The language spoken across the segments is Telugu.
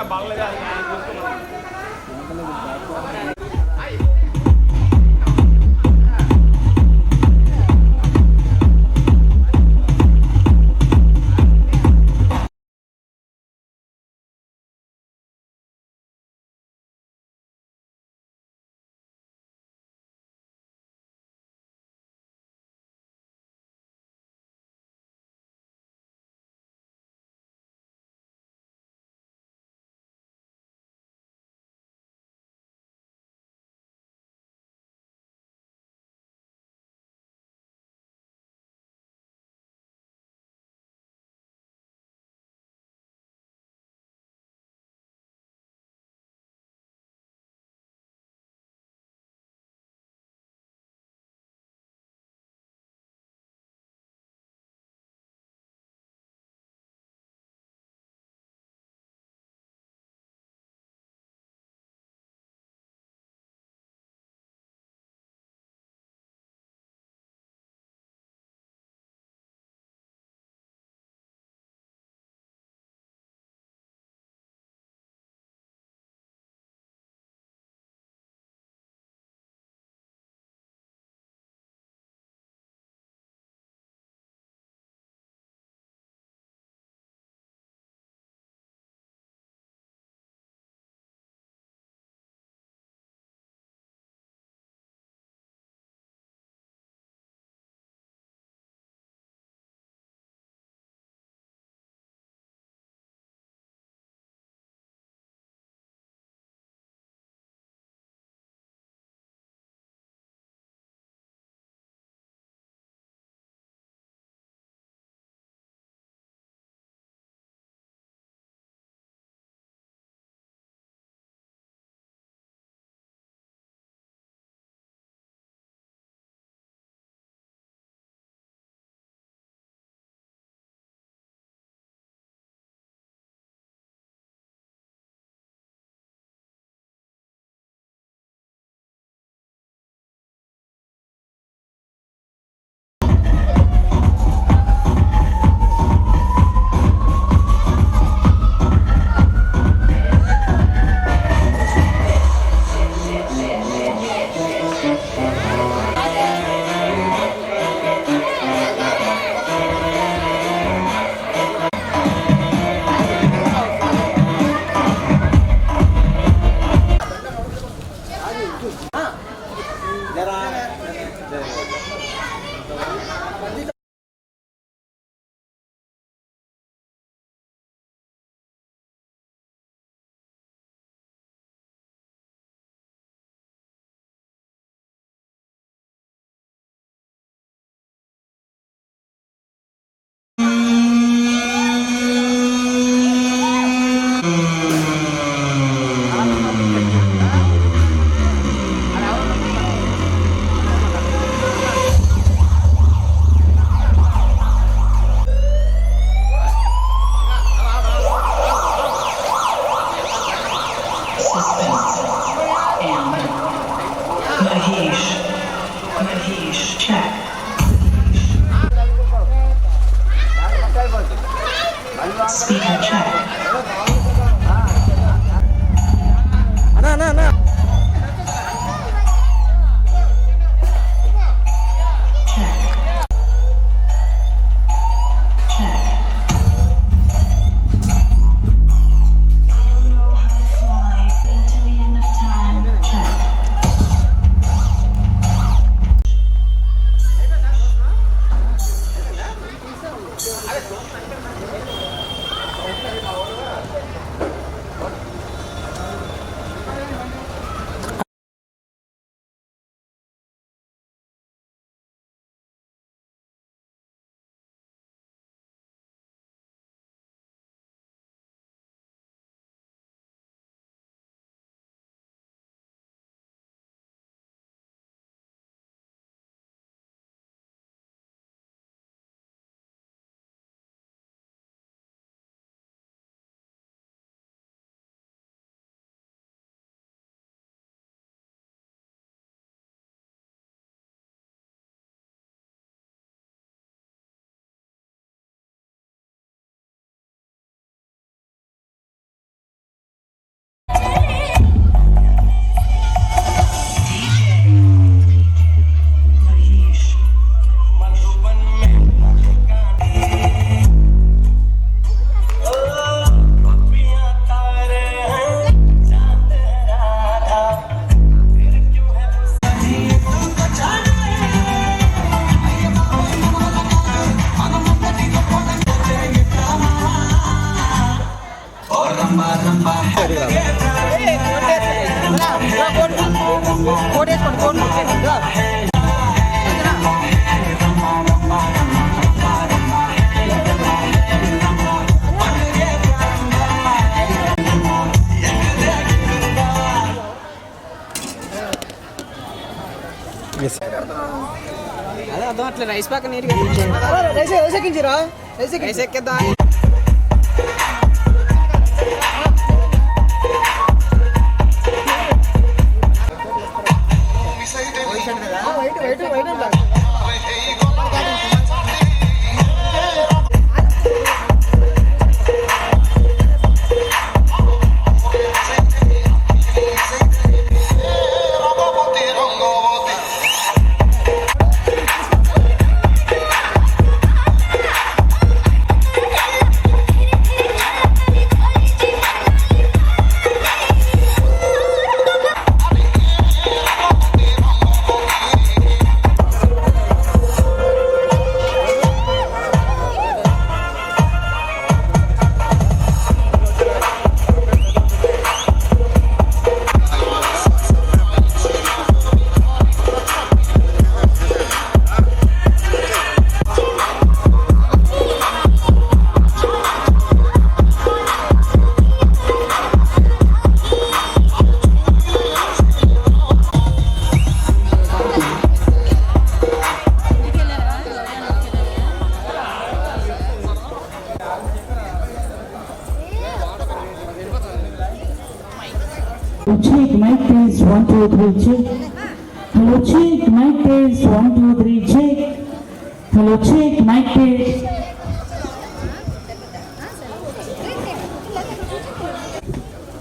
బాగా అదే అర్థం అట్లా రైస్ ప్యాక్ నీట్గా rice ఎక్కిద్దాం. Check, mic test, 1, 2, 3, check. Hello, check, mic test, 1, 2, 3, check. Hello, check, mic test.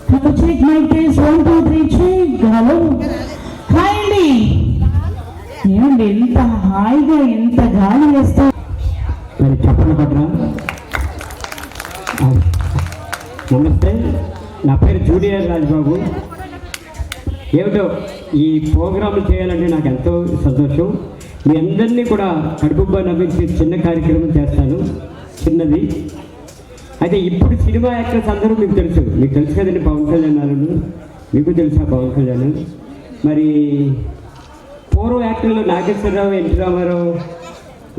Hello, check, mic test, 1, 2, 3, check. Hello. Hi అండి. ఏమండి ఎంత హాయిగా ఎంత గాలి వేస్తా మరి చెప్పండి పట్రా. నమస్తే, నా పేరు జూనియర్ రాజ్బాబు. ఏమిటో ఈ ప్రోగ్రాంలు చేయాలంటే నాకు ఎంతో సంతోషం. మీ అందరినీ కూడా కడుపుబ్బా నవ్వించి చిన్న కార్యక్రమం చేస్తాను, చిన్నది. అయితే ఇప్పుడు సినిమా యాక్టర్స్ అందరూ మీకు తెలుసు కదండి. పవన్ కళ్యాణ్ గారు మీకు తెలుసా? పవన్ కళ్యాణ్. మరి పూర్వ యాక్టర్లు నాగేశ్వరరావు, ఎన్టీ రామారావు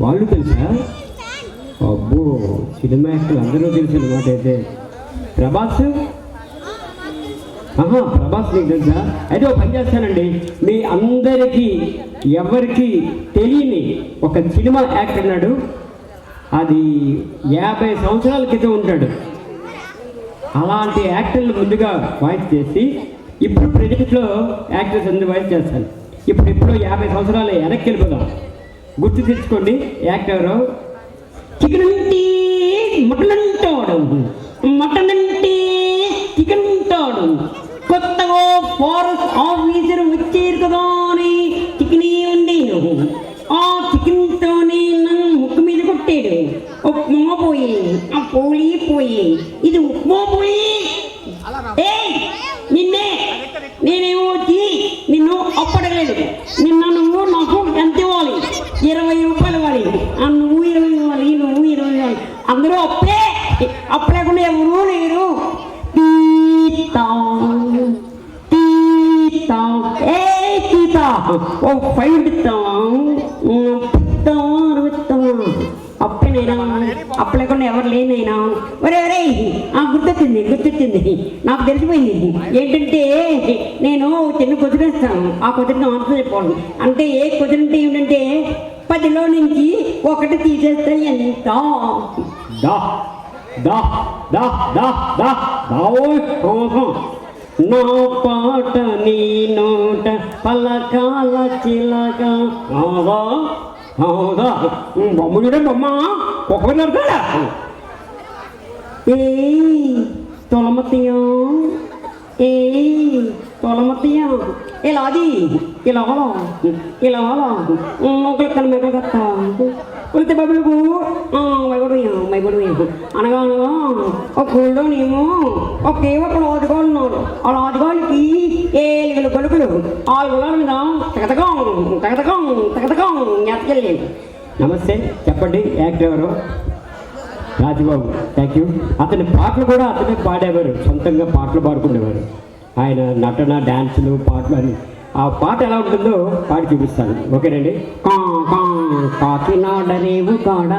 వాళ్ళు తెలుసా? అబ్బో, సినిమా యాక్టర్లు అందరూ తెలుసు అన్నమాట. అయితే ప్రభాస్ నీకు తెలుసా? అయితే ఒక పని చేస్తానండి, మీ అందరికీ ఎవరికి తెలియని ఒక సినిమా యాక్టర్ ఉన్నాడు. అది 50 సంవత్సరాల క్రితం ఉంటాడు. అలాంటి యాక్టర్లు ముందుగా వాయిస్ చేసి ఇప్పుడు ప్రజెంట్లో యాక్టర్స్ అందరూ వాయిస్ చేస్తాను. ఇప్పుడు 50 సంవత్సరాలు వెనక్కి వెళ్ళిపోదాం. గుర్తు తెచ్చుకోండి. యాక్టర్ చికెన్ అంటే మటన్ అంటాడు, మటన్ అంటే చికెన్ అంటాడు. కొత్తగా ఫారెస్ట్ ఆఫీసర్ వచ్చారు కదా అని చికెన్ ఉండేను. ఆ చికెన్తోనే నన్ను ముక్కు మీద కొట్టాడు. ఉప్మా పోయి, ఆ పోలి పోయి, ఇది ఉప్మా పోయి. నేనేమో వచ్చి నిన్ను అప్పడలేదు. నువ్వు నాకు ఎంత ఇవ్వాలి? 20 రూపాయలు ఇవ్వాలి. నువ్వు 20 ఇవ్వాలి, నువ్వు 20 ఇవ్వాలి. అందరూ అప్పు లేకుండా ఎవరూ లేరు. ఓ 5 అప్పేనైనా అప్పు లేకుండా ఎవరు లేనైనా. ఒరే గుర్తొచ్చింది, నాకు తెలిసిపోయింది. ఏంటంటే నేను చిన్న కుదిరేస్తాను. ఆ కుదిరిన ఆన్సర్ చెప్పాలి. అంటే ఏ కుదిరంటే ఏమిటంటే 10లో నుంచి 1 తీసేస్తే ఎంత? నా పాట నీ నోట పలకాల చిలక. బొమ్మ బొమ్మ ఒకరి నడతాడా? తొలమతియా తొలమతియా ఇలాది ఇలా మొక్కలు మెక్కలు కత్తా కొలితే బబ్బులకు మైగొడు అనగా ఒక ఊళ్ళోనేమో ఒకే ఒక లాజుగాళ్ళు ఉన్నారు. ఆ లాజుగాళ్ళకి 7 కొడుకులు. 6 గులాల మీద తగతకం ఎత్తకెళ్ళి. నమస్తే, చెప్పండి యాక్టర్ ఎవరు? Rajubabu, thank you. అతని పాటలు కూడా అతనే పాడేవారు, సొంతంగా పాటలు పాడుకునేవారు. ఆయన నటన, డ్యాన్సులు, పాటలు అని. ఆ పాట ఎలా ఉంటుందో పాడి చూపిస్తాను, ఓకేనండి. కాకినాడ రేవు కాడ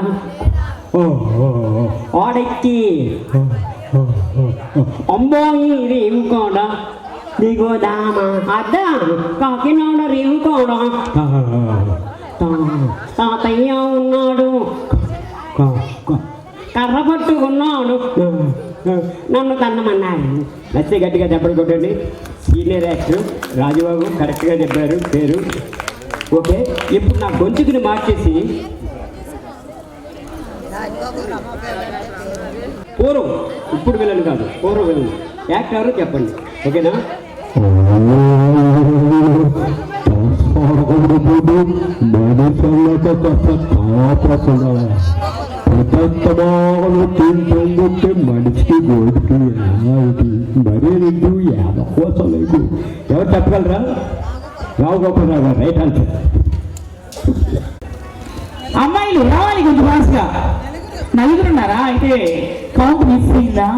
ఆడెక్కి అమ్మాయి రేవు కాడ దిగోదామా అద్దా కాకినాడ రేవు కాడ తాతయ్య ఉన్నాడు కర్ర పట్టుకున్నాడు నన్ను తన్నమన్నాడు. నచ్చే గట్టిగా దెబ్బలు కొట్టండి. సీనియర్ యాక్టర్ రాజుబాబు కరెక్ట్గా చెప్పారు పేరు. ఓకే, ఇప్పుడు నా గొంతుకుని మార్చేసి పూర్వం, ఇప్పుడు విలను కాదు, పూర్వం విలను యాక్టర్ చెప్పండి, ఓకేనా? మనిషికి గోటికి మరీ రెండు యాభై కోసం లేదు. ఎవరు చెప్పగలరా? రావు గోపాలరావు గారు, రైట్ ఆన్సర్. అమ్మాయిలు రావాలి కొంచెం ఫాస్ట్గా. నలుగురు ఉన్నారా? అయితే కౌంట్ మిస్ అయిందా?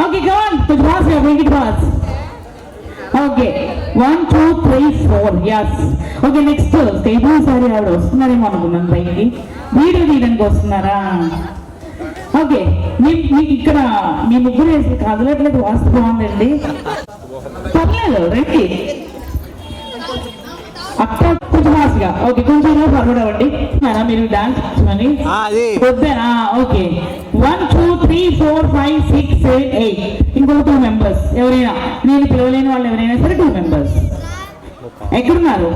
ఓకే, కమాన్, కొంచెం ఫాస్ట్గా, make it fast. Okay, 1 2 3 4. Yes. Okay, next stable sorry ఆవిడ వస్తున్నారేమో అనుకున్నాను పైకి. వీడియో తీయడానికి వస్తున్నారా? ఓకే, మీకు ఇక్కడ మీ ముగ్గురు వేసి కదలట్లేదు, వాస్తు బాగుందండి. పర్లేదు, రండి అక్క, కొంచెం ఫాస్ట్గా. ఓకే, కొంచెం ఫార్వర్డ్ అవ్వండి. మీరు డాన్స్ అని వద్దానా? ఓకే, 1 2 3 4 5 6 7 8. ఇంకో 2 మెంబర్స్ ఎవరైనా, నేను పిలవలేని వాళ్ళు ఎవరైనా సరే 2 మెంబర్స్ ఎక్కడున్నారు?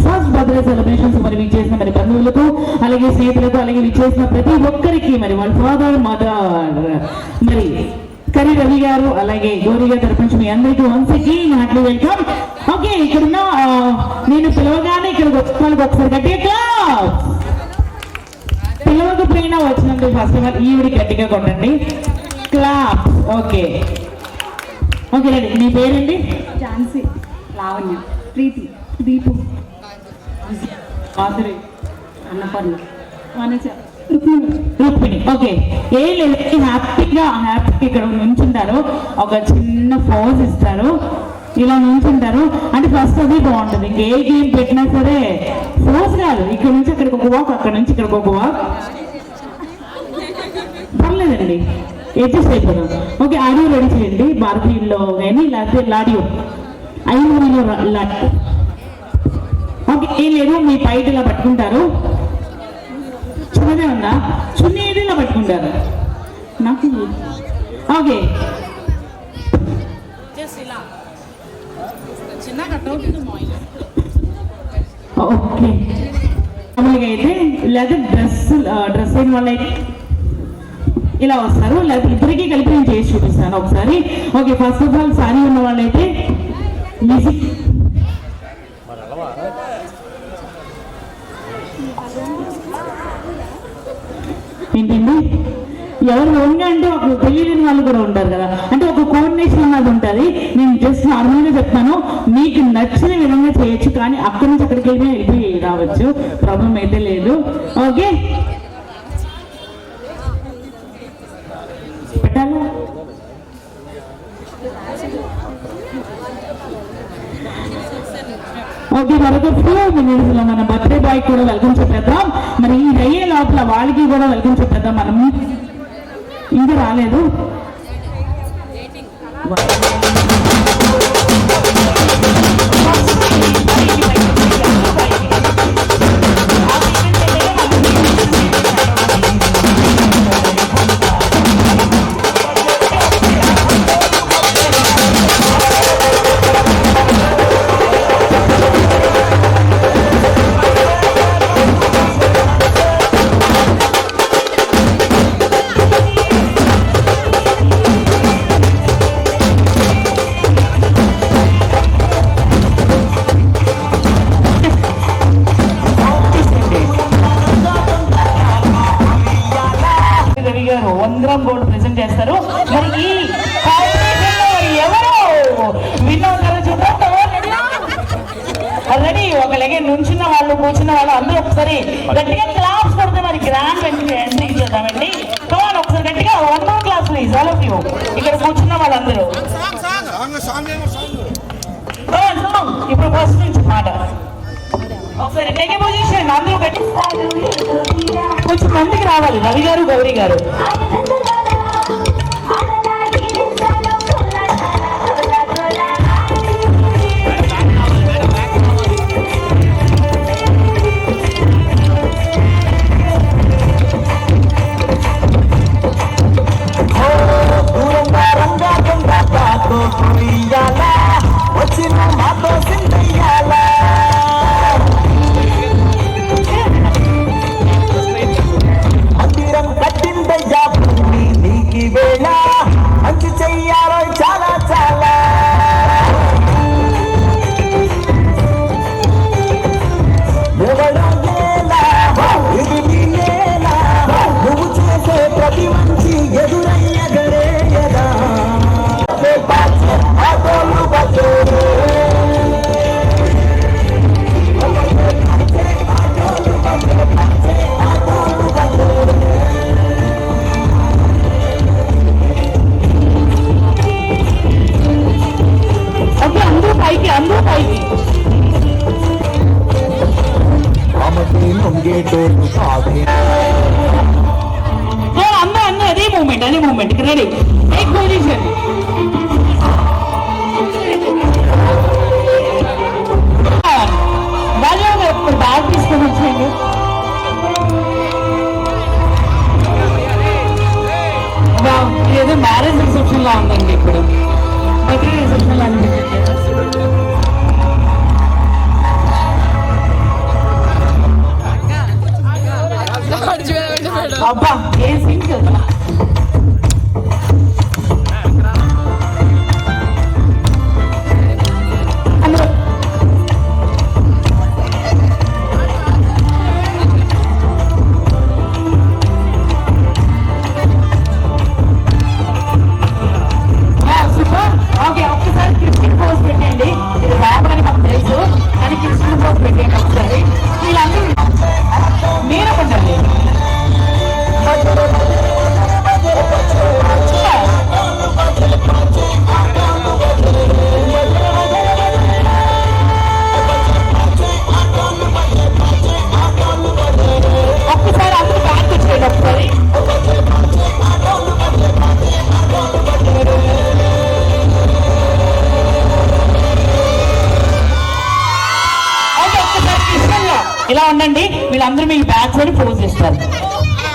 ఫస్ట్ బర్త్డే సెలబ్రేషన్స్ మరి విచ్చేసిన మరి బంధువులకు, అలాగే స్నేహితులకు, అలాగే విచ్చేసిన ప్రతి ఒక్కరికి, మరి వాళ్ళ ఫాదర్, మదర్, మరి కరి రవి గారు, అలాగే గౌరీ గారి తరపు నుంచి మీ అందరికీ once again heartly welcome. Okay, ఇక్కడున్న నేను పిలవగానే ఇక్కడికి వచ్చి ఒకసారి గట్టిగా పిలవకపోయినా వచ్చినందుకు ఫస్ట్ ఆఫ్ ఆల్ ఈవిడి గట్టిగా కొట్టండి, క్లాప్. ఓకే ఓకే రండి. మీ పేరండి? ఝాన్సీ, లావణ్య, ప్రీతి, దీపు, మాధురి, అన్నపర్ణ, వనజ, రుక్మిణి. ఓకే, ఏం లేదు, హ్యాపీగా ఇక్కడ నుంచుంటారు, ఒక చిన్న ఫోజ్ ఇస్తారు, ఇలా నుంచుంటారు. అంటే ఫస్ట్ అది బాగుంటుంది. ఇంకే గేమ్ పెట్టినా సరే ఫోజ్ కాదు, ఇక్కడ నుంచి అక్కడికి ఒక వాక్, అక్కడ నుంచి ఇక్కడికి ఒక వాక్, పర్లేదండి, అడ్జస్ట్ అయిపోదాం. ఓకే, ఆడియో రెడీ చేయండి. భారతీయుల్లో కానీ లేకపోతే లాడియో 5 మూవీలో లాట్. ఓకే, ఏం లేదు, మీ పైట ఇలా పట్టుకుంటారు, చిన్నదే ఉందా, చున్నీ ఏది ఇలా పట్టుకుంటారు నాకు. ఓకే, ఓకే, మామూలుగా అయితే లేదా డ్రెస్ అయిన వాళ్ళు అయితే ఇలా వస్తారు, లేకపోతే ఇద్దరికి కలిపి నేను చేసి చూపిస్తాను ఒకసారి. Okay, first of all sorry ఉన్న వాళ్ళైతే మ్యూజిక్. ఏంటండి, ఎవరు ఓన్గా అంటే ఒక తెలియని వాళ్ళు కూడా ఉంటారు కదా, అంటే ఒక కోఆర్డినేషన్ అన్నది ఉంటుంది. నేను జస్ట్ నార్మల్గా చెప్తాను, మీకు నచ్చిన విధంగా చేయొచ్చు, కానీ అక్కడి నుంచి అక్కడికి వెళ్ళి రావచ్చు, ప్రాబ్లం అయితే లేదు. ఓకే, పెట్టాలా? ఓకే, మరొక 4 minutes లో మన బర్త్డే బాయ్ కూడా వెల్కమ్ చెప్పేద్దాం. మరి ఈ అయ్యే లోపల వాళ్ళకి కూడా వెల్కమ్ చెప్పేద్దాం. మనం ఇంకా రాలేదు. వందరం గోల్డ్ ప్రెజెంట్ చేస్తారు. మరి ఈ ఎవరు విన్నోతారో చూద్దాం. రెడీ, ఒక లెగే నుంచున్న వాళ్ళు, కూర్చున్న వాళ్ళు అందరూ ఒకసారి గట్టిగా క్లాప్స్ కొడితే మరి గ్రాండ్ ఎంట్రీ చేద్దామండి. కమాన్ ఒకసారి గట్టిగా 1 more class please all of you. ఇక్కడ కూర్చున్న వాళ్ళందరూ ఇప్పుడు ఫస్ట్ నుంచి మాట ఒకసారి టేక్ పొజిషన్ అందరూ గట్టి కొంచెం మందికి రావాలి. రవి గారు, గౌరీ గారు. అదే moment ready take position. Bag తీసుకొని వచ్చేయండి. ఏదో మ్యారేజ్ రిసెప్షన్ లా ఉందండి. ఇప్పుడు రిసెప్షన్ లా అబ్బా ఏం సింక్ ఇలా ఉండండి. వీళ్ళందరూ మీ బ్యాగ్స్ అని పోజ్ చేస్తారు.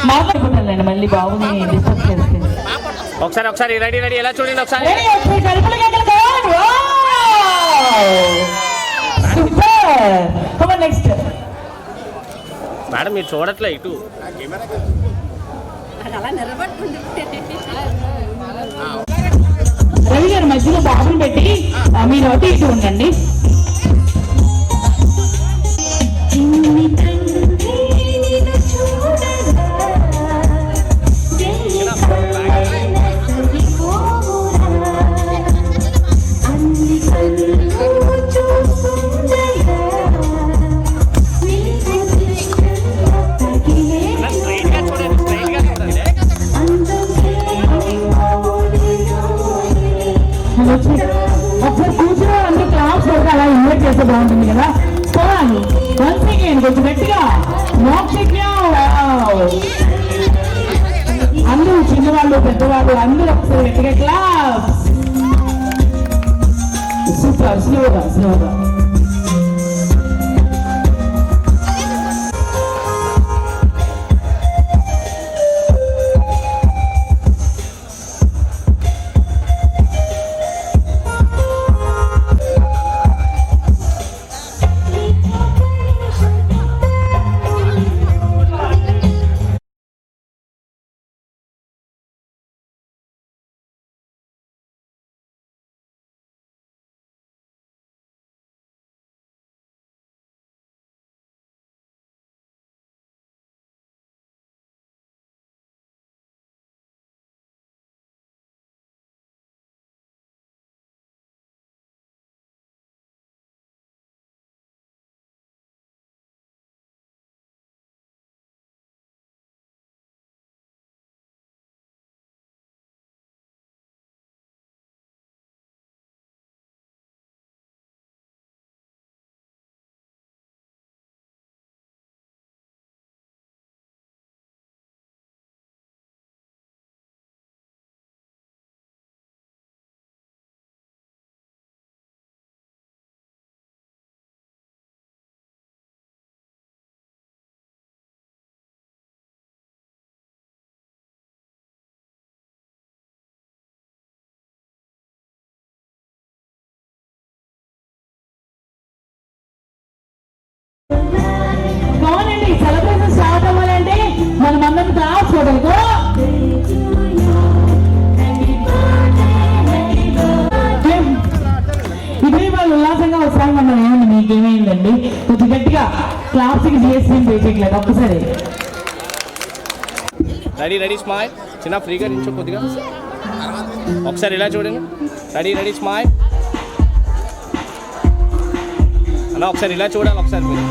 మాట్లాడుకుంటారులేండి మళ్ళీ బాబుని డిస్టర్బ్ చేస్తే. ఒకసారి రెడీ ఎలా చూడండి ఒకసారి. నెక్స్ట్ మేడం మీరు చూడట్లే ఇటు రవి గారు మధ్యలో బాబుని పెట్టి మీరు అటు ఇటు ఉండండి. ఒకసారి కూర్చుని అన్ని క్లాస్ వరకు అలా ఇన్వైట్ చేస్తే బాగుంటుంది కదా. పోవాలి వన్స్ అగైన్ కొంచెం గట్టిగా అందరూ చిన్నవాళ్ళు పెద్దవాళ్ళు అందరూ ఒకసారి గట్టిగా క్లాస్. సూపర్ స్లోగా కావాలండి సెలబ్రేషన్ స్టార్ట్ అవ్వాలంటే మనం అందరం క్లాస్ ఫోటోతో ఇదే వాళ్ళు ఉల్లాసంగా వస్తాను మనం ఏమండి మీకేమైందండి కొంచెం గట్టిగా క్లాసిక్ జిఎస్టీ పే చేయట్లేదు ఒక్కసారి రెడీ రెడీ స్మైల్ చిన్న ఫ్రీగా నించో కొద్దిగా ఒకసారి ఇలా చూడండి రెడీ రెడీ స్మైల్ అలా ఒకసారి ఇలా చూడాలి ఒకసారి మీరు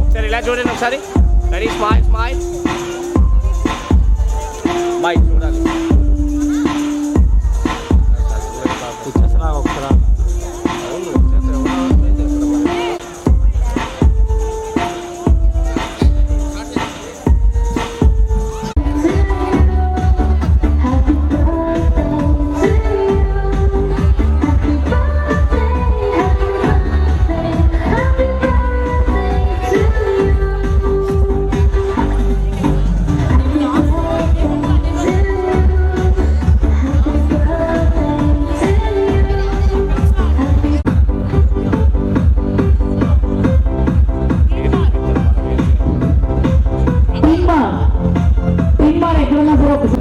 ఒకసారి ఇలా చూడండి ఒకసారి రెడీ స్మైల్ స్మైల్ స్మైల్ చూడాలి ఎక్కడున్నా సరే ఒకసారి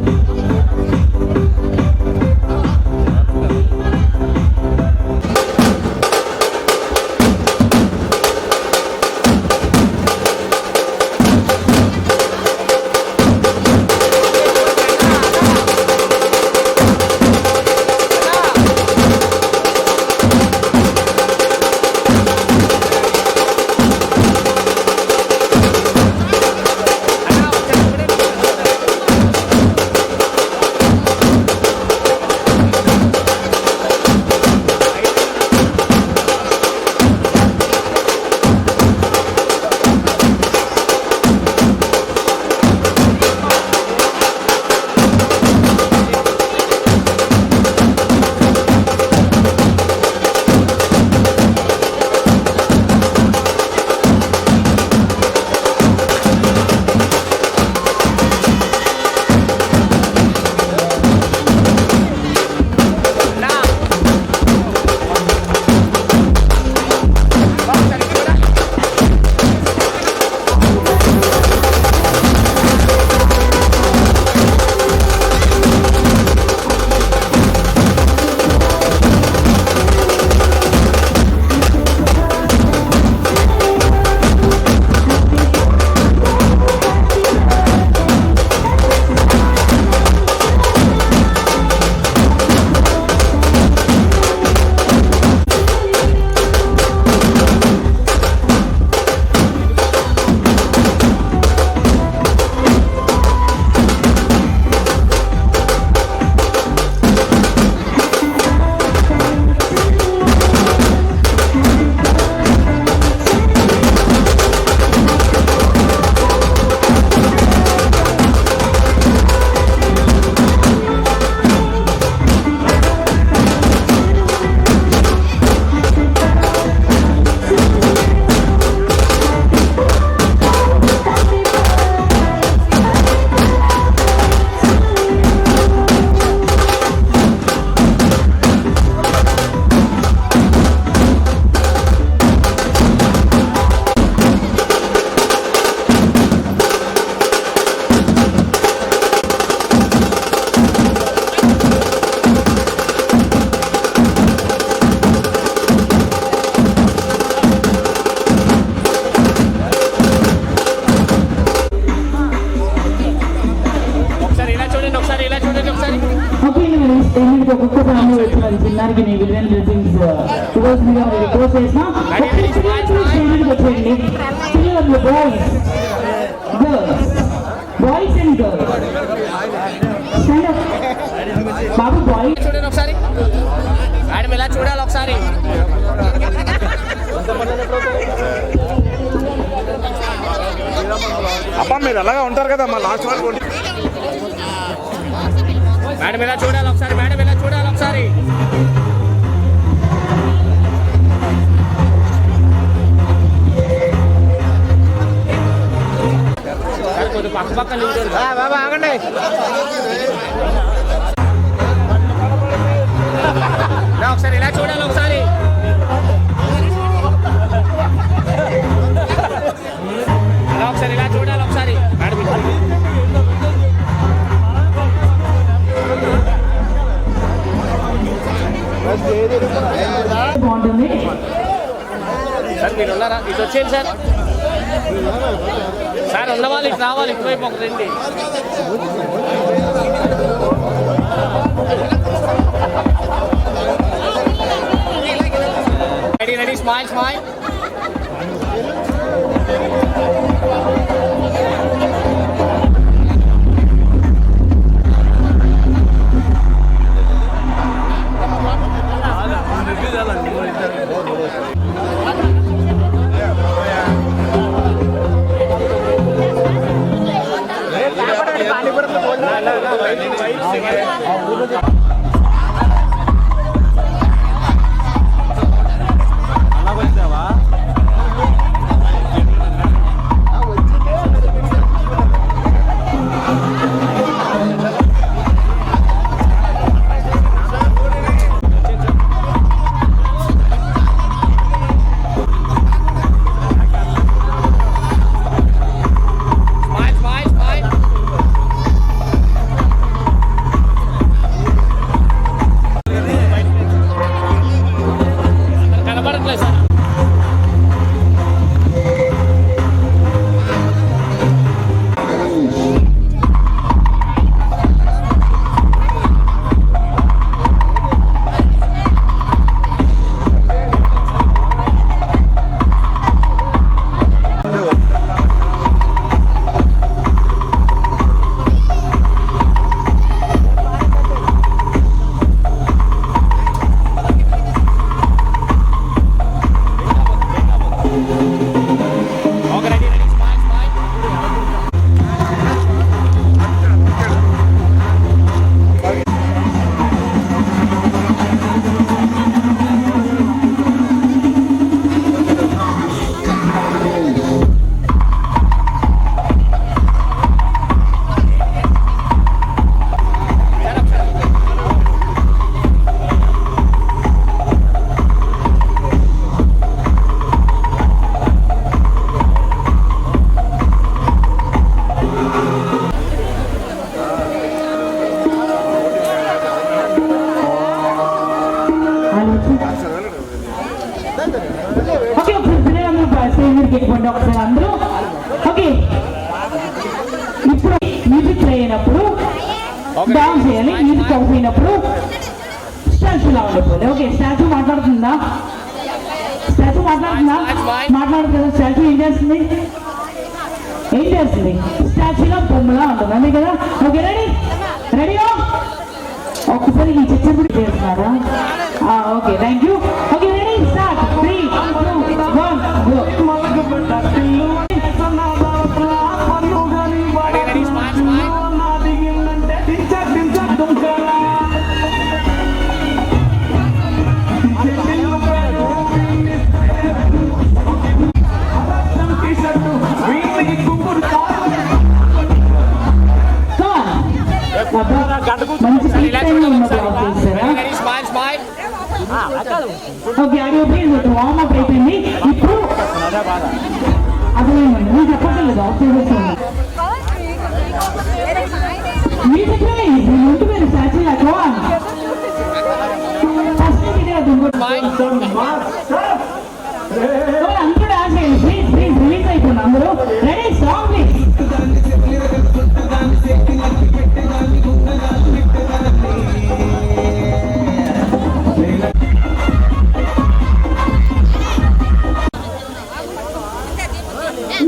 ఒక్కొక్క ఫ్యామిలీ వచ్చినారు చిన్నారికి నీ విలువైన బ్లెస్సింగ్స్ ఈరోజు మీరు రిక్వెస్ట్ చేసిన వచ్చేయండి పిల్లలు boys and girls Babu boys చూడండి ఒకసారి మేడం ఇలా చూడాలి ఒకసారి అబ్బా మీరు అలాగా ఉంటారు కదా మా లాస్ట్ వాళ్ళు మేడం ఇలా చూడాలి ఒకసారి మేడం ఇలా చూడాలి ఒకసారి కొద్దిగా పక్క పక్కన బాబా ఆగండి ఒకసారి ఇలా చూడాలి ఒకసారి. అలా ఒకసారి ఇలా చూడాలి ఒకసారి. బాగుంటుంది. సార్ మీరు ఉన్నారా? ఇటు వచ్చేయండి సార్. సార్ ఉన్న వాళ్ళు ఇటు రావాలి, ఇటువైపు ఒక రండి. Ready ready, smile smile. Okay, ఒకసారి అందరూ ఓకే. ఇప్పుడు మ్యూజిక్ ప్లే అయినప్పుడు డాన్స్ చేయాలి. మ్యూజిక్ అయిపోయినప్పుడు స్టాచ్యూలా ఉండిపోవాలి. ఓకే, స్టాచ్యూ మాట్లాడుతుందా? స్టాచ్యూ మాట్లాడుతుందా? మాట్లాడుతుంది కదా. స్టాచ్యూ ఏం చేస్తుంది? ఏం చేస్తుంది? స్టాచ్యూలో బొమ్మలా ఉంటుంది, అంతే కదా. ఓకే, రెడీ రెడీయా? ఒక్కసారి ఈ చిచ్చుడు చేస్తున్నారా? Okay, thank you. Okay, ready start. 3, 2, 1 go. మంచి ఓకే, ఆడియో వార్మ్ అప్ అయిపోయింది. ఇప్పుడు అదేమండి నేను చెప్పగలదు మ్యూజిక్ ఉంటుంది స్టాచ్యూ అట్లా ఫస్ట్ అందరూ డాన్స్ చేయండి ప్లీజ్ ప్లీజ్. రిలీజ్ అయిపోయింది అందరూ. Ready song please.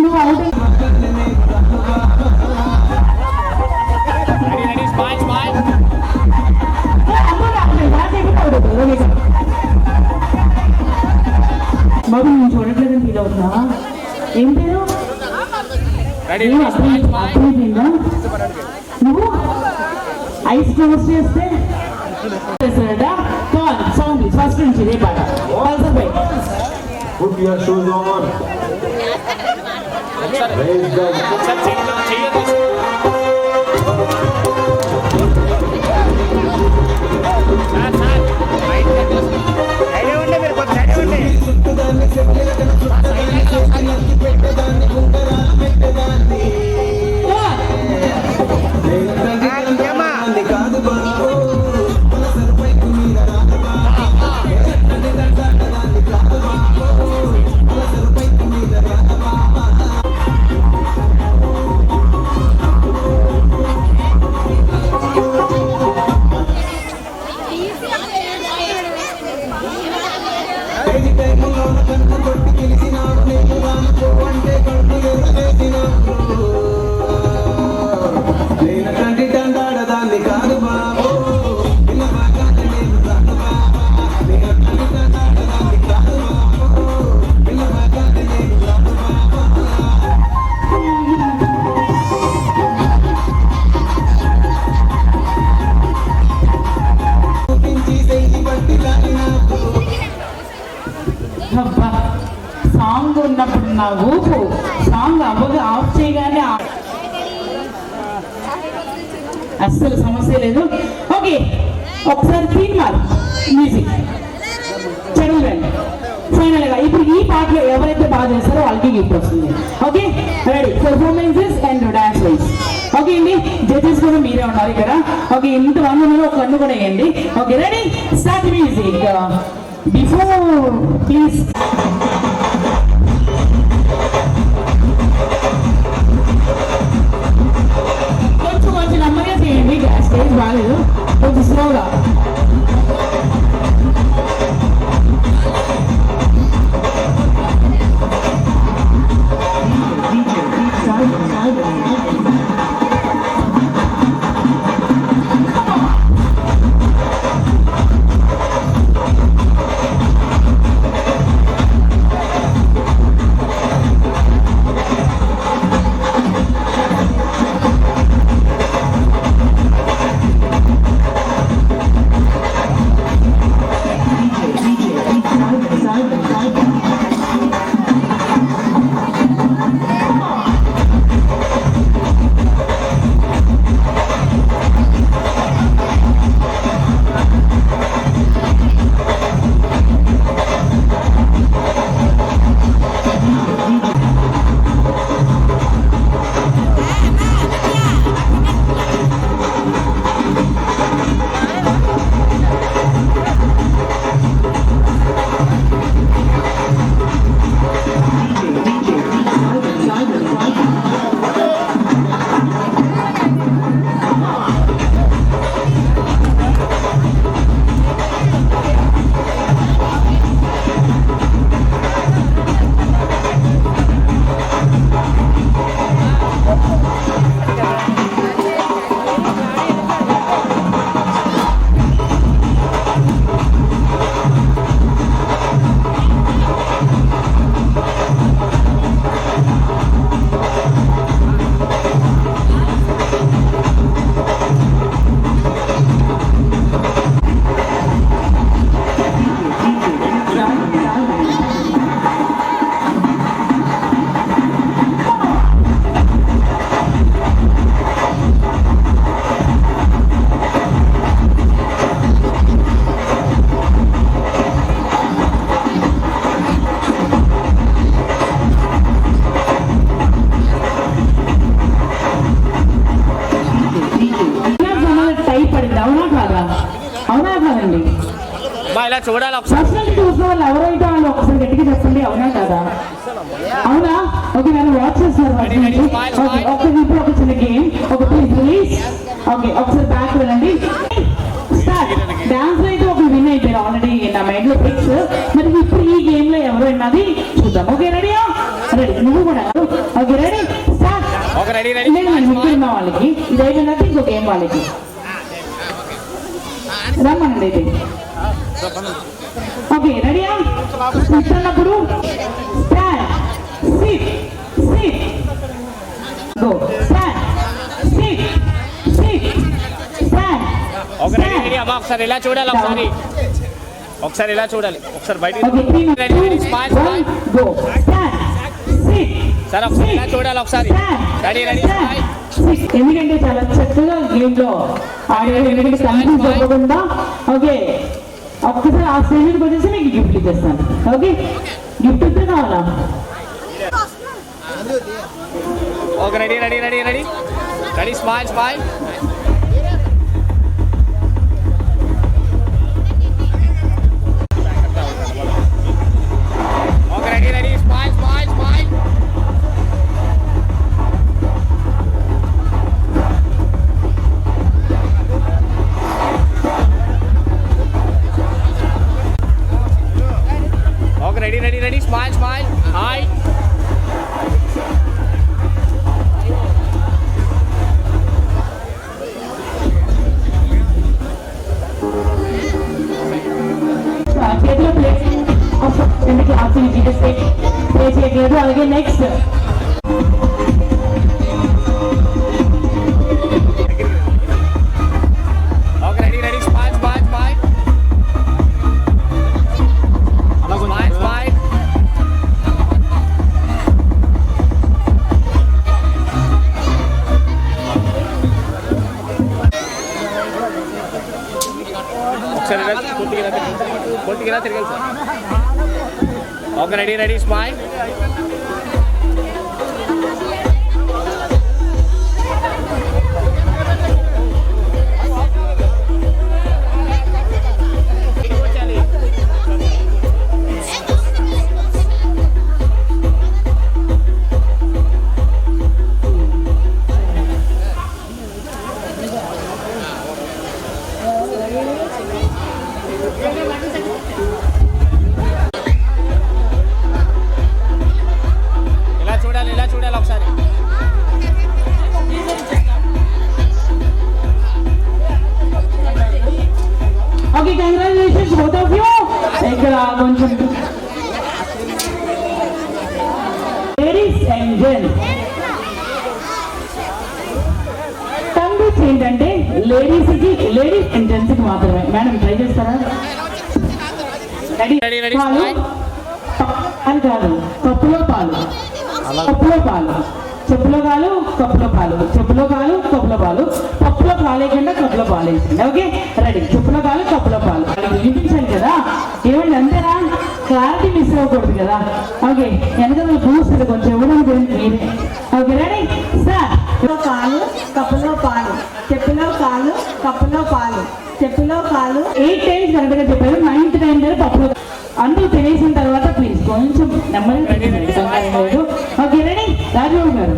నువ్వు అవుట్ బాబు నేను చూడట్లేదని ఫీల్ అవుతున్నా. ఏం పేరు? అర్థమైందా? నువ్వు ఐస్ క్లోజ్ చేస్తే సాంగ్ ఫస్ట్ నుంచి ఇదే పాట. Put your shoes on. Raise the ఆ ఊపు సాంగ్ అవ్వగా ఆఫ్ చేయగానే అస్సలు సమస్య లేదు. ఓకే, ఒకసారి తీన్ మార్ మ్యూజిక్ చదవండి. ఫైనల్ గా ఇప్పుడు ఈ పాటలో ఎవరైతే బాగా చేస్తారో వాళ్ళకి గిఫ్ట్ వస్తుంది. Okay, ready? Performances and dance wise. Okay అండి, జడ్జెస్ కూడా మీరే ఉన్నారు ఇక్కడ. ఓకే, ఇంతమంది ఉన్నారు, ఒక కన్ను కూడా వేయండి. Okay, ready? Start music. Before please కొంచెం నెమ్మదిగా చేయండి, స్టేజ్ బాగాలేదు, కొంచెం స్లోగా. ఇలా చూడాలి ఒకసారి. పర్సనల్ చూసిన వాళ్ళు ఎవరైతే వాళ్ళు ఒకసారి గట్టిగా చెప్పండి, అవునా కదా? అవునా? ఓకే, నేను వాచ్ చేస్తున్నారు. ఓకే, ఇప్పుడు ఒక చిన్న గేమ్. Okay, please. ఓకే, ఒకసారి బ్యాక్ వెళ్ళండి. డాన్స్ లో అయితే ఒక విన్ అయిపోయారు ఆల్రెడీ, నా మైండ్ లో ఫిక్స్. మరి ఇప్పుడు ఈ గేమ్ లో ఎవరు విన్నది చూద్దాం. ఓకే, రెడీయా? రెడీ, నువ్వు కూడా. Okay, ready? స్టార్ట్. నేను ముగ్గురున్న వాళ్ళకి ఇది అయిపోయినట్టు ఇంకో గేమ్ వాళ్ళకి రమ్మనండి ఇది. ఓకే, రెడీయా? కూర్చున్నప్పుడు stand, SIT, SIT, go, stand, SIT, SIT, stand. Okay, ready అమ్మా, ఒకసారి ఇలా చూడాలి, ఒకసారి ఇలా చూడాలి, ఒకసారి బయటికి. Okay, 3, 2, 1, go, stand, SIT. Sir ఒకసారి ఇలా చూడాలి, ఒకసారి రెడీ. ఎందుకంటే చాలా చక్కగా గేమ్ లో ఆడారు, ఎందుకంటే కన్ఫ్యూజ్ అవ్వకుండా. ఓకే, ఒక్కసారి ఆ స్టేజ్ వచ్చేసి మీకు గిఫ్ట్ ఇచ్చేస్తాను. ఓకే, గిఫ్ట్ ఇస్తే కావాలా? Okay, ready, smile. Okay, ready, smile. Okay, ready, smile. Hi. చేతిలో ప్లేస్ ఎందుకు క్లాస్ ప్లే చేయట్లేదు. అలాగే నెక్స్ట్ ఓకే, రెడీ, స్మైల్. ఒకసారి పూర్తిగా తిరగండి సార్. Okay, ready smile. ఇలా చూడాలి ఒకసారి. Okay, congratulations both of you. ఇక్కడ కొంచెం లేడీస్ అండ్ జెంట్స్ టంగ్స్ ఏంటంటే లేడీస్ అండ్ జెంట్స్ కి మాత్రమే. మేడం ట్రై చేస్తారా? రెడీ పాలు అని కాదు, కప్పులో పాలు, కప్పులో పాలు, చెప్పులో కాలు, కప్పులో పాలు, చెప్పులో కాలు, కప్పులో పాలు, పప్పులో కాలేకుండా కప్పులో పాలు వేసింది. Okay, ready. చెప్పులో కాలు, కప్పులో పాలు వినిపించాలి కదా. ఏమండి, అంతేనా? క్లారిటీ మిస్ అవ్వకూడదు కదా. ఓకే, వెనక చూస్తుంది కొంచెం ఇవ్వడానికి గురించి మీరే. Okay, ready sir. కాలు కప్పులో పాలు, చెప్పులో కాలు, కప్పులో పాలు, చెప్పులో కాలు. 8 times కరెక్ట్గా చెప్పారు. 9th time దగ్గర పప్పులో అందరూ తినేసిన తర్వాత ప్లీజ్ కొంచెం నెమ్మది. ఓకే, రెడీ రాజబాబు గారు.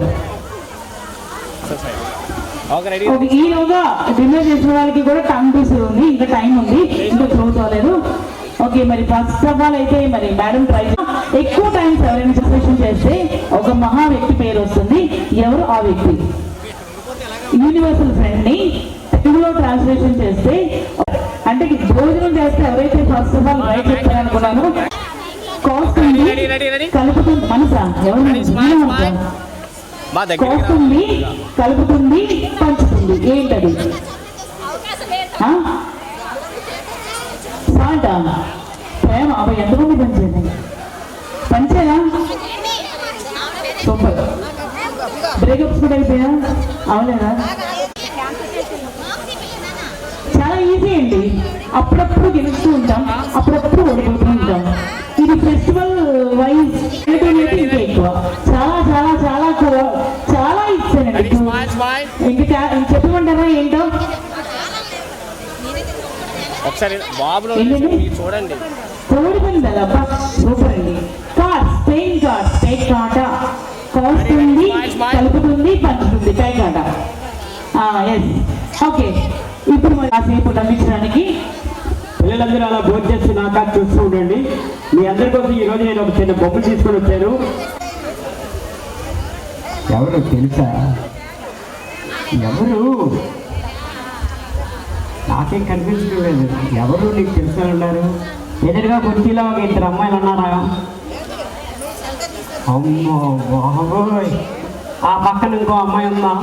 ఓకే, ఈలోగా డిన్నర్ చేసిన వాళ్ళకి కూడా టైం పీస్ ఉంది, ఇంకా టైం ఉంది, ఇంకా క్లోజ్ అవ్వలేదు. ఓకే, మరి ఫస్ట్ ఆఫ్ ఆల్ అయితే మరి మేడం ట్రై ఎక్కువ టైమ్స్ ఎవరైనా సెలబ్రేషన్ చేస్తే ఒక మహా వ్యక్తి పేరు వస్తుంది. ఎవరు ఆ వ్యక్తి? యూనివర్సల్ ఫ్రెండ్ ని తెలుగులో ట్రాన్స్లేషన్ చేస్తే అంటే భోజనం చేస్తే ఎవరైతే ఫస్ట్ ఆఫ్ ఆల్ రైట్ చెప్తారనుకున్నాను కలుపుతుంది మనసా కోస్తుంది, కలుపుతుంది, పంచుతుంది. ఏంటది? సాల్టా? ప్రేమ? అబ్బాయి ఎంతమంది పంచేది? పంచేదా? సూపర్. బ్రేకప్స్ కూడా అయిపోయా? అవలేదా? చాలా ఈజీ అండి. అప్పుడప్పుడు గెలుస్తూ ఉంటాం, అప్పుడప్పుడు ఓడిపోతూ ఉంటాం. ఇది ఫెస్టివల్ వైజ్ ఇంకా ఎక్కువ. చాలా చాలా చాలా చాలా ఇచ్చానండి. ఇంకా చెప్పమంటారా ఏంటో? ఒకసారి బాబులో చూడండి. కోడిపోయింది అబ్బా, సూపర్ అండి. కార్డ్స్, ప్లేయింగ్ కార్డ్స్, టేక్ కాట, కోస్తుంది, కలుపుతుంది, పంచుతుంది, టేక్ కాట. Yes, okay. ఇప్పుడు మరి కాసేపు నమ్మించడానికి పిల్లలందరూ అలా భోజనం చేస్తూ నాకా చూస్తూ ఉండండి. మీ అందరి కోసం ఈరోజు నేను ఒక చిన్న బొమ్మ తీసుకొని వచ్చాను. ఎవరు తెలుసా? ఎవరు? నాకేం కనిపించడం లేదు. ఎవరు నీకు తెలిసిన ఉన్నారు? ఎదురుగా కుర్చీలో ఒక 2 అమ్మాయిలు ఉన్నారా? అమ్మో బాబోయ్, ఆ పక్కన ఇంకో అమ్మాయి ఉందా?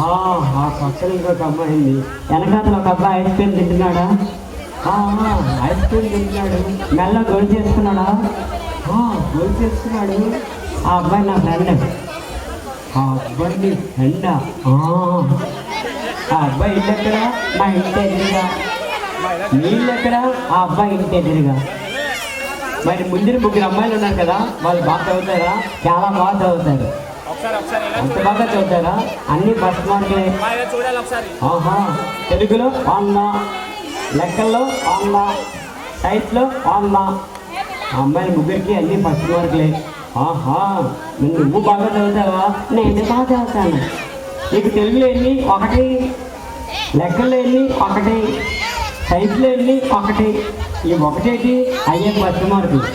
ఆ పక్కన ఇంకొక అమ్మాయి ఉంది. వెనకాతల ఒక అబ్బాయి ఐస్ క్రీమ్ తింటున్నాడా? ఐస్ క్రీమ్ తింటున్నాడు. మెల్ల గొలుసు చేసుకున్నాడా? గొలుసు చేసుకున్నాడు. ఆ అబ్బాయి నా ఫ్రెండ్. ఆ అబ్బాయి ఫ్రెండా? ఆ అబ్బాయి ఇల్లు ఎక్కడ? మా ఇంటి ఎదురుగా. నీళ్ళు ఎక్కడ? ఆ అబ్బాయి ఇంటి ఎదురుగా. మరి ముందు 3 అమ్మాయిలు ఉన్నారు కదా, వాళ్ళు బాగా చదువుతారా? చాలా బాగా చదువుతారు. అంత బాగా చదువుతారా? అన్ని ఫస్ట్ మార్కులే. తెలుగులో 100, లెక్కల్లో 100, సైన్స్లో 100. అమ్మాయిల ముగ్గురికి అన్ని ఫస్ట్ మార్కులే. నువ్వు బాగా చదువుతావా? నేను బాగా చదువుతాను. నీకు తెలుగులో ఎన్ని? 1, లెక్కల్లో ఎన్ని? 1, సైన్స్లో ఎన్ని? 1. ఈ 1 అయ్యే ఫస్ట్ మార్కులు.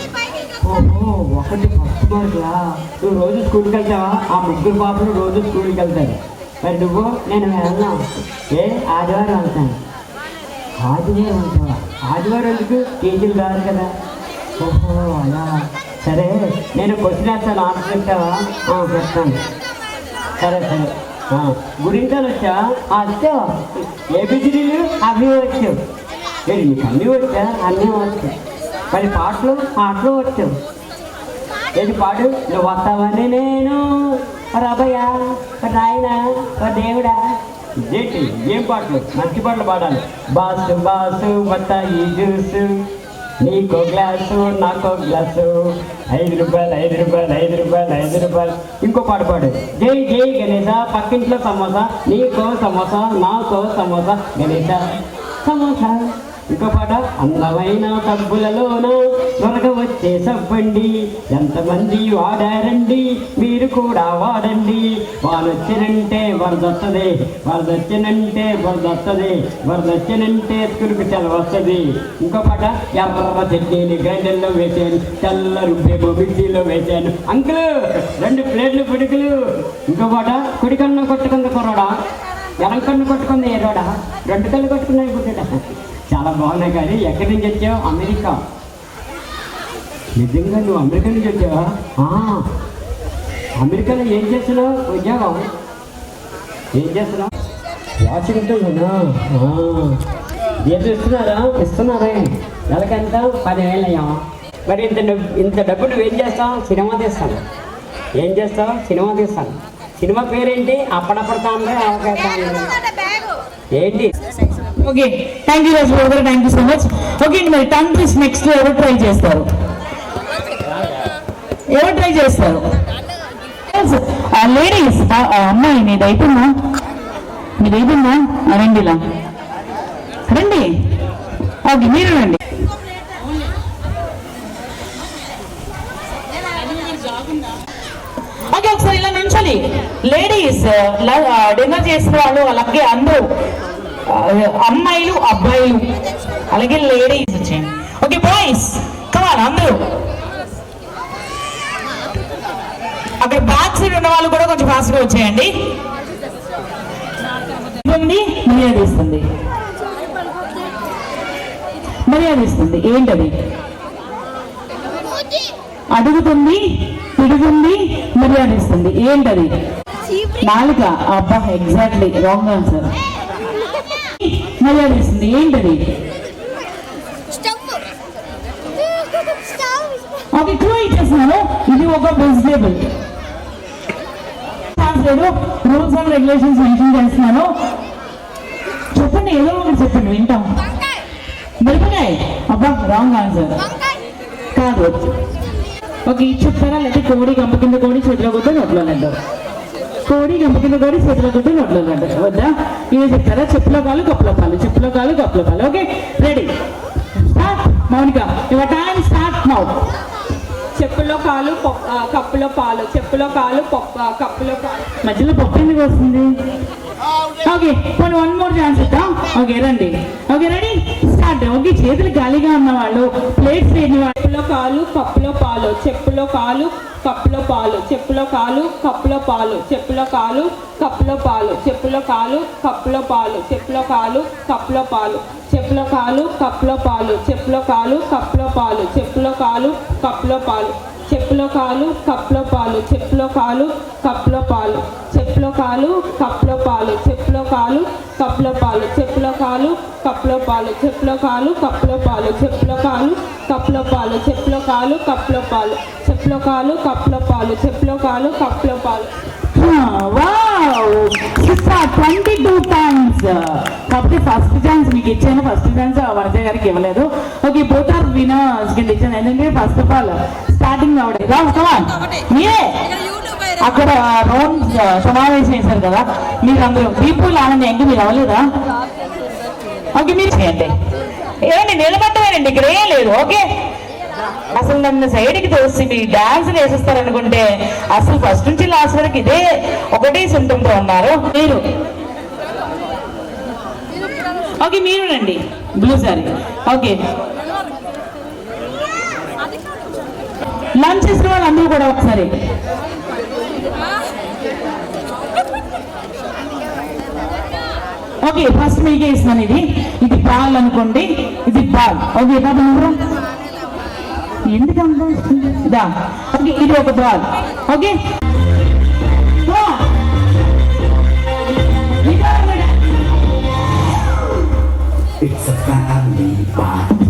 ఓహో, 1 ఫస్ట్ మార్కులా? నువ్వు రోజు స్కూల్కి వెళ్తావా? ఆ 3 పాపలు రోజు స్కూల్కి వెళ్తారు. మరి నువ్వు? నేను వెళ్ళా. ఆదివారం వెళ్తాను. ఆదివారం వెళ్తావా? ఆదివారం ఎందుకు? కేజీలు కాదు కదా. ఓహో అలా. సరే, నేను క్వశ్చన్ వేస్తాను, ఆన్సర్ చెప్తావా? చెప్తాను. సరే సరే. గురించాలు వచ్చా? వచ్చావు. ఏబిసిడీలు అవి వచ్చావు. నీకు అన్నీ వచ్చా? అన్నీ వచ్చావు. మరి పాటలు వచ్చావు. ఏది పాడు? నువ్వు వస్తావని నేను రబయ్య, రాయన, దేవుడా, ఏంటి ఏం పాటలు మంచి పాటలు పాడాలి. బాసు బాసు బత్తాయి జ్యూసు, నీకో గ్లాసు నాకో గ్లాసు, 5 రూపాయలు 5 రూపాయలు 5 రూపాయలు 5 రూపాయలు. ఇంకో పాట పాడు. జై జై గణేశ, పక్కింట్లో సమోసా, నీకో సమోసా నాకో సమోసా, గణేశ సమోసా. ఇంకో పాట. అందమైన సబ్బులలోన త్వరగా వచ్చే సబ్బండి, ఎంతమంది వాడారండి మీరు కూడా వాడండి, వానొచ్చినంటే వరదొస్తుంది, వరదొచ్చినంటే వరదొస్తుంది, వరదొచ్చినంటే తురుకు చల్ల వస్తుంది. ఇంకో పాట. ఎర్ర చట్నీని గ్రైండర్లో వేసాను, తెల్ల రుబ్బేమో మిక్సీలో వేసాను, అంకులు 2 ప్లేట్లు పిడుకులు. ఇంకో పాట. కుడికన్ను కొట్టుకుంది కుర్రోడా, ఎడం కన్ను కొట్టుకుంది ఎర్రోడా, 2 కళ్ళు కొట్టుకున్నాయి పుట్టడా. చాలా బాగున్నాయి. కానీ ఎక్కడి నుంచి వచ్చావు? అమెరికా. నిజంగా నువ్వు అమెరికా నుంచి వచ్చావా? అమెరికాలో ఏం చేస్తున్నావు? ఉద్యోగం ఏం చేస్తున్నావు? వాషింగ్టన్. ఏదో ఇస్తున్నారా? నెలకంతా 10,000 అయ్యా. మరి ఇంత డబ్బు నువ్వు ఏం చేస్తావు? సినిమా తీస్తాను. ఏం చేస్తావు? సినిమా తీస్తాను. సినిమా పేరేంటి? అప్పుడప్పుడు తాండ్రే ఏంటి? ఓకే, థ్యాంక్ యూ రాజు గారు, thank you so much. Okay అండి, మరి టంగ్ ట్విస్ట్ నెక్స్ట్ ఎవరు ట్రై చేస్తారు? లేడీస్. అమ్మాయి నీది అయిపోయిందా? రండి ఇలా రండి. ఓకే, మీరు రండి. ఓకే, ఒకసారి ఇలా నుంచోండి. లేడీస్ డిన్నర్ చేసిన వాళ్ళు, అలాగే అందరూ అమ్మాయిలు అబ్బాయిలు అలాగే లేడీస్ వచ్చేయండి. ఓకే బాయ్స్ కమాన్ అందరూ. అక్కడ బ్యాక్ సైడ్ ఉన్న వాళ్ళు కూడా కొంచెం ఫాస్ట్గా వచ్చేయండి. మర్యాద ఇస్తుంది ఏంటది? అడుగుతుంది, పిడుగుంది, మర్యాద ఇస్తుంది ఏంటది? నాలుక. అబ్బా, ఎగ్జాక్ట్లీ రాంగ్ ఆన్సర్. మర్యాద ఇస్తుంది ఏంటది? ఓకే, క్లూ ఇచ్చేస్తున్నాను. ఇది ఒక vegetable. Rules and regulations mention చేస్తున్నాను. చెప్పండి, ఏదో ఒకటి చెప్పండి, వింటాం. మిరపకాయ. అబ్బా, రాంగ్ ఆన్సర్. కాదు. ఓకే, చెప్తారా? లేకపోతే కోడి గంప కింద కోడి చేతిలో కొద్ది నోట్లో అంటారు. కోడి గంప కింద కోడి చేతిలో కొద్ది నోట్లో అంటారు. వద్దా? ఇదే చెప్తారా? చెప్పులో కాలు కప్పులో పాలు, చెప్పులో కాలు కప్పులో పాలు. Okay, ready start. Mounika, your time start now. చెప్పులో కాలు కప్పులో పాలు, చెప్పులో కాలు కప్పులో పాలు. మధ్యలో పప్పు ఎందుకు వస్తుంది? ఓకే, కొన్ని 1 more ఛాన్స్ ఇద్దాం. ఓకే రండి. Okay, ready start. ఓకే, చేతులు ఖాళీగా ఉన్న వాళ్ళు, ప్లేట్స్ లేని వాళ్ళు. చెప్పులో కాలు కప్పులో పాలు, చెప్పులో కాలు కప్పులో పాలు, చెప్పులో కాలు కప్పులో పాలు, చెప్పులో కాలు కప్పులో పాలు, చెప్పులో కాలు కప్పులో పాలు, చెప్పులో కాలు కప్పులో పాలు, చెప్పులో కాలు కప్పులో పాలు, చెప్పులో కాలు కప్పులో పాలు, చెప్పులో కాలు కప్పులో పాలు, చెప్పులో కాలు కప్పులో పాలు, చెప్పులో కాలు కప్పులో పాలు, చెప్పులో కాలు కప్పులో పాలు, చెప్పులో కాలు కప్పులో పాలు, చెప్పులో కాలు కప్పులో పాలు, చెప్పులో కాలు కప్పులో పాలు, చెప్పులో కాలు కప్పులో పాలు, చెప్పులో కాలు కప్పులో పాలు, చెప్పులో కాలు కప్పులో పాలు, చెప్పులో కాలు కప్పులో పాలు. Wow, 22 times. కాబట్టి ఫస్ట్ ఛాన్స్ మీకు ఇచ్చాను. ఫస్ట్ ఛాన్స్ వరద గారికి ఇవ్వలేదు. ఓకే, బోత్ ఆర్ విన్నర్స్ కింద ఇచ్చాను. ఎందుకంటే ఫస్ట్ ఆఫ్ ఆల్ స్టార్టింగ్ అవడేదా. మీరే అక్కడ రౌండ్ సమావేశం చేశారు కదా, మీరు అందరూ పీపుల్ ఆనందం ఇంకా మీరు అవ్వలేదా? ఓకే, మీరు చేయండి. ఏమండి నిలబడ్డమేనండి, ఇక్కడ ఏం లేదు. ఓకే, అసలు నన్ను సైడ్కి తోసి మీరు డాన్స్ వేసేస్తారనుకుంటే అసలు ఫస్ట్ నుంచి లాస్ట్ వరకు ఇదే ఒకటే సింటంతో ఉన్నారు మీరు. ఓకే, మీరు రండి బ్లూ సారీ. ఓకే, లంచ్ చేసిన వాళ్ళు అందరూ కూడా ఒకసారి. ఓకే, ఫస్ట్ మీకే ఇస్తున్నాను. ఇది బాల్ అనుకోండి, ఇది బాల్. ఓకే, ఎందుకు ఇదా? ఓకే, ఇది ఒక ball. Okay, It's a family party.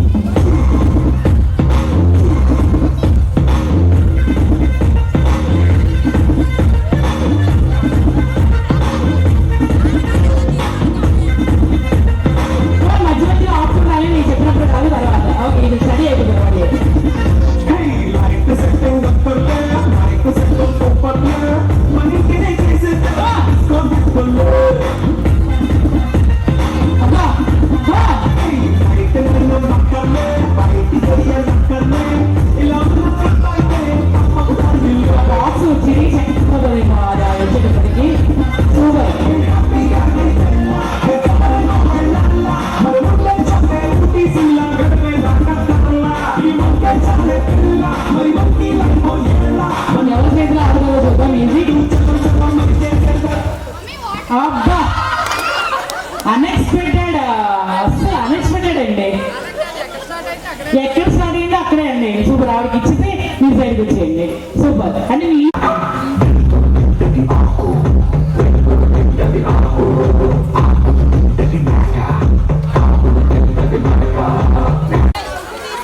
ఎక్కడ స్టార్ట్ అయిందో అక్కడే అండి. సూపర్. ఆవిడకి ఇచ్చితే మీరు సైడ్కి వచ్చేయండి. సూపర్. అంటే మీ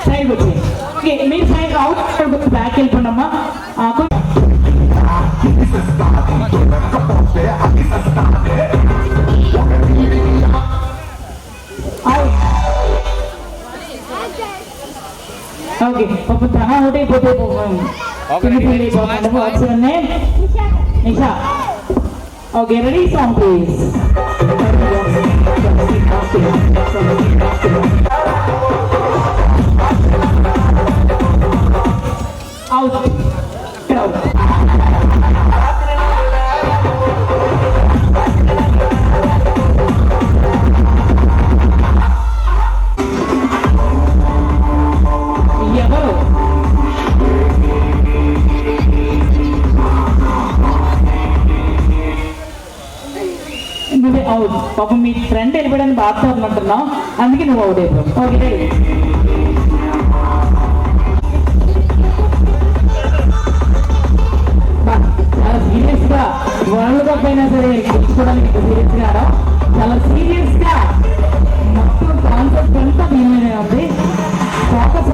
సైడ్కి వచ్చేయండి. ఓకే, మీరు సైడ్ అవుట్ బ్యాక్ వెళ్ళిపోండమ్మా. ఓకే, పాప తన ఒకటి అయిపోతే Nisha. Okay, ready song please. Out. ఇక్కడ అవుట్. ఎవరు నువ్వే అవుట్. పాపం మీ ఫ్రెండ్ వెళ్ళిపోయాడని బాధపడమంటున్నావు, అందుకే నువ్వు అవుట్ అయిపోయావు. ఓకే, చాలా సీరియస్ గా వరల్డ్ కప్ అయినా సరే గెలుచుకోవడానికి సీరియస్ గా చాలా సీరియస్ గా మొత్తం కాన్సెప్ట్ అంతా దీని మీదే ఉంది. Focus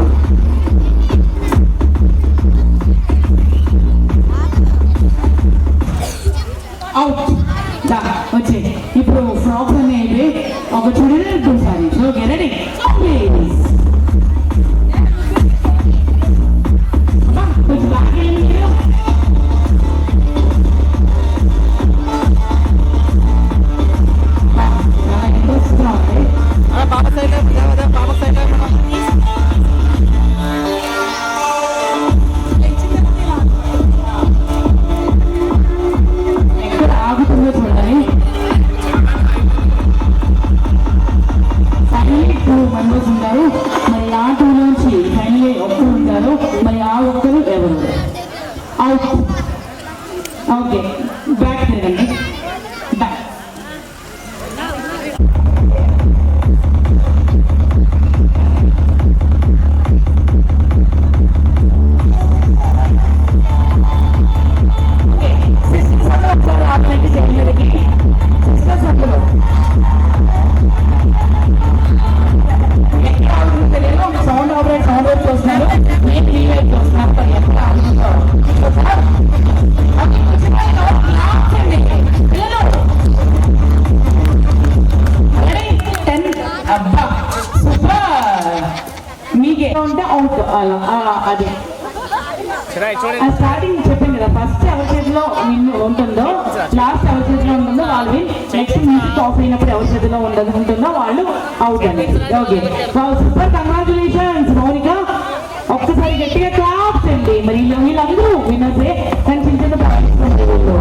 out. వచ్చే ఇప్పుడు ఫ్రాక్స్ అనేది ఒక churidar 2 saris. Okay, ready please. కొంచెం బాగా ఇంట్రెస్ట్గా ఉంది. ఎక్కడ ఆగుతుందో చూడాలి. ఫైనలీ 2 మెంబర్స్ ఉంటారు. మరి ఆ 2 నుంచి ఫైనలీ ఒక్కరు ఉంటారు. మరి ఆ ఒక్కరు ఎవరు? అవుట్. ఓకే, బ్యాక్ తిరగండి. బ్యాక్. సౌండ్ ఆపరేట్ చూస్తున్నారు. నేను రీవైట్ చూస్తున్నాను. అబ్బా సూపర్. మీకే ఉంటే అవుట్. అలా అది స్టార్టింగ్ చెప్పాను కదా, ఫస్ట్ ఎవరి చేతిలో ఉంటుందో లాస్ట్ ఎవరి చేతిలో ఉంటుందో వాళ్ళు విన్. నెక్స్ట్ మ్యూజిక్ ఆఫ్ అయినప్పుడు ఎవరి చేతిలో ఉంటుందో వాళ్ళు అవుట్ అనేది. Okay, super. కంగ్రాచులేషన్స్ మౌనిక. ఒక్కసారి గట్టిగా క్లాప్స్ అండి. మరి వీళ్ళందరూ విన్నర్సే, కానీ చిన్న చిన్న ప్రాక్టీస్ వీళ్ళు.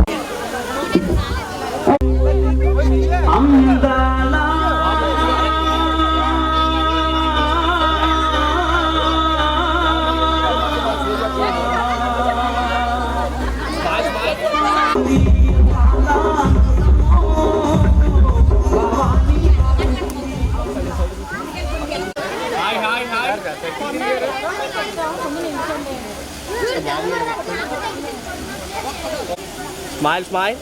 Smile, smile.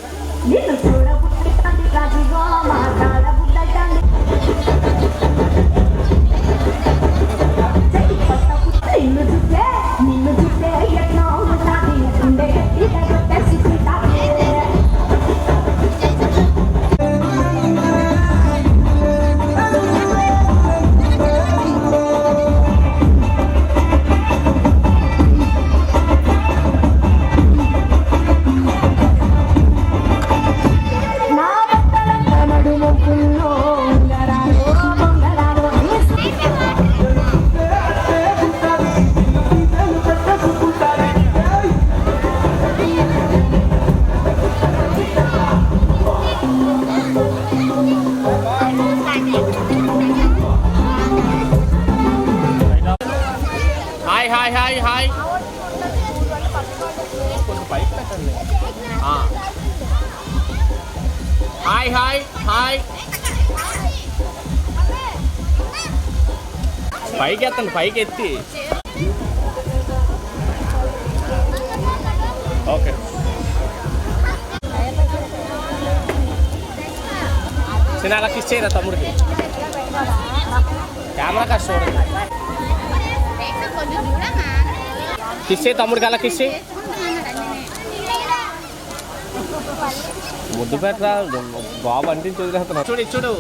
Hi. Hi. పైకి ఎత్తండి, పైకి ఎత్తి. ఓకే చిన్న అలా కిస్ చేయరా తమ్ముడికి. కెమెరా కాస్త చూడండి. కిస్ చేయి తమ్ముడికి, అలా కిస్ చేయి. ముద్దు పెట్టరా బాబు అంటించి వదిలేస్తున్నా. చూడు చూడు.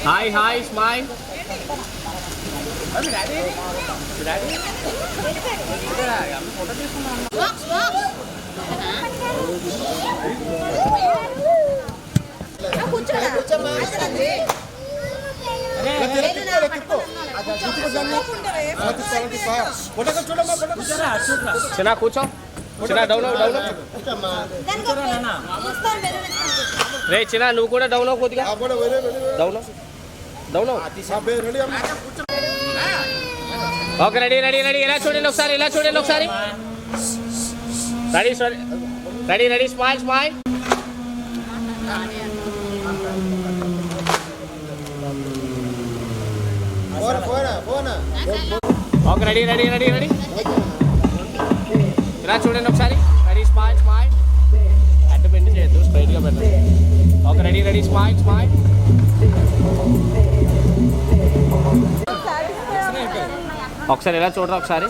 Hi hi smile. చిన్న కూర్చో, చిన్న డౌన్ డౌన్. రే చిన్న నువ్వు కూడా డౌన్ అవ్వు కొద్దిగా. Down down. Okay ready ready ready. ఇలా చూడండి ఒకసారి, ఇలా చూడండి ఒకసారి. Ready ready ready. Smile smile. Okay ready ready ready ready. ఇలా చూడండి ఒకసారి. Ready smile smile. అడ్డు బెండ్ చేయొద్దు, స్ట్రైట్గా పెట్టండి. Okay ready ready. Smile smile. ఒకసారి ఇలా చూడరా ఒకసారి.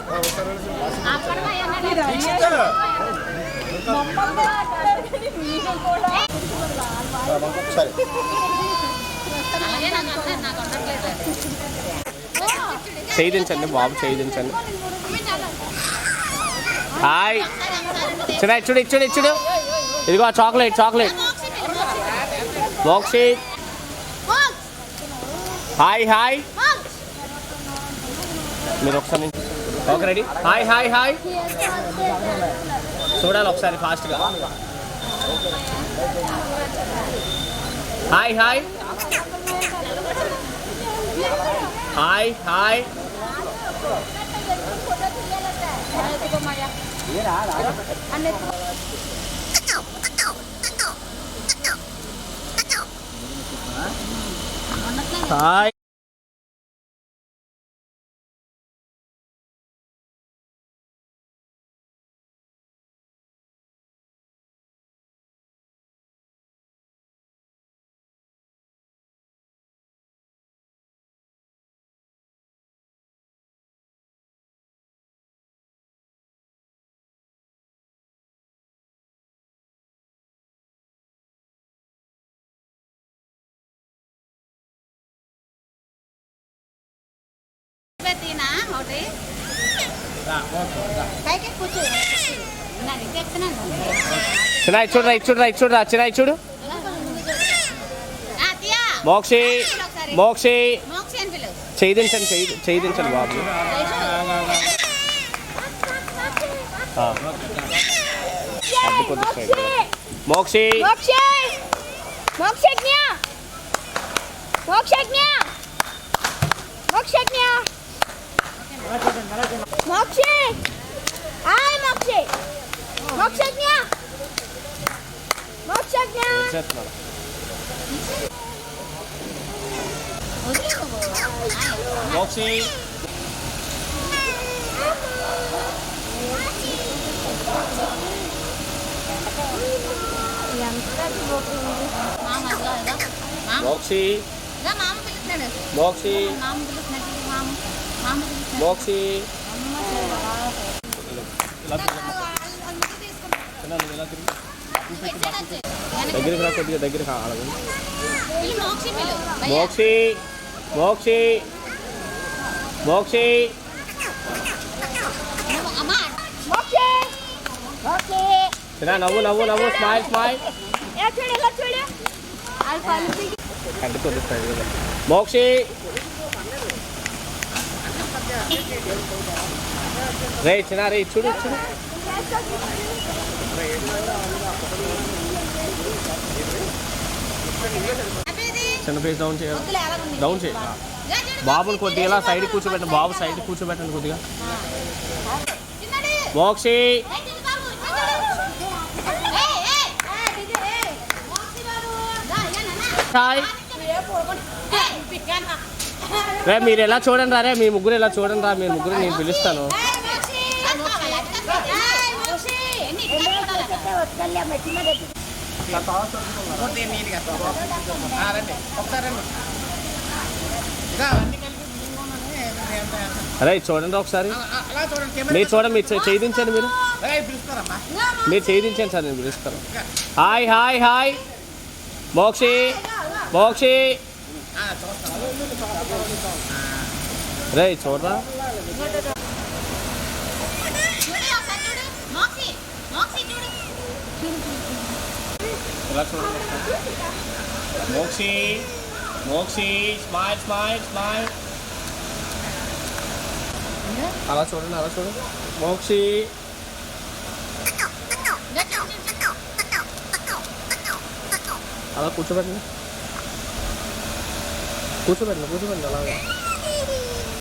చేయించండి బాబు, చేయించండి. హాయ్ చిన్న ఇచ్చుడు ఇచ్చుడు ఇచ్చుడు. ఇదిగో chocolate chocolate. Boxy. Hi hi. మీరు ఒకసారి okay ready. Hi hi hi. చూడాలి ఒకసారి ఫాస్ట్గా. Hi hi hi hi. Hi. చిన్న ఇచ్చుడురా ఇచ్చుడురా ఇచ్చుడురా. చిన్న ఇచ్చుడు. మోక్షి మోక్షి. చేయించండి చేయించండి బాబు. మోక్షి మోక్షి. మోక్షి మోక్షి మోక్షి. దగ్గరికి రా కొద్దిగా, దగ్గరికి అలాగే. మోక్షి మోక్షి మోక్షి. చిన్న నవ్వు నవ్వు నవ్వు. Smile smile. కంటి కొద్దిస్తాయి కదా. మోక్షి. రే చిన్న రే చూడు చూడు. చిన్న ఫేస్ డౌన్ చేయాలి, డౌన్ చేయాలి. బాబుని కొద్దిగా ఇలా సైడ్ కూర్చోబెట్టండి. బాబు సైడ్ కూర్చోబెట్టండి కొద్దిగా. మోక్షి హాయ్. రే మీరు ఎలా చూడండి రా, మీ ముగ్గురు ఎలా చూడండి రా, మీ ముగ్గురు నేను పిలుస్తాను. అరే చూడండి ఒకసారి, మీరు చూడండి, మీరు చేయించండి, మీరు చేయించండి సార్, నేను పిలుస్తాను. Hi hi hi Mokshi Mokshi, రే చూడరా. Mokshi Mokshi, smile smile smile, అలా చూడండి, అలా చూడండి మోక్షి. అలా కూర్చోబెట్టండి, కూర్చోబెట్టండి, కూర్చోబెట్టండి అలాగా.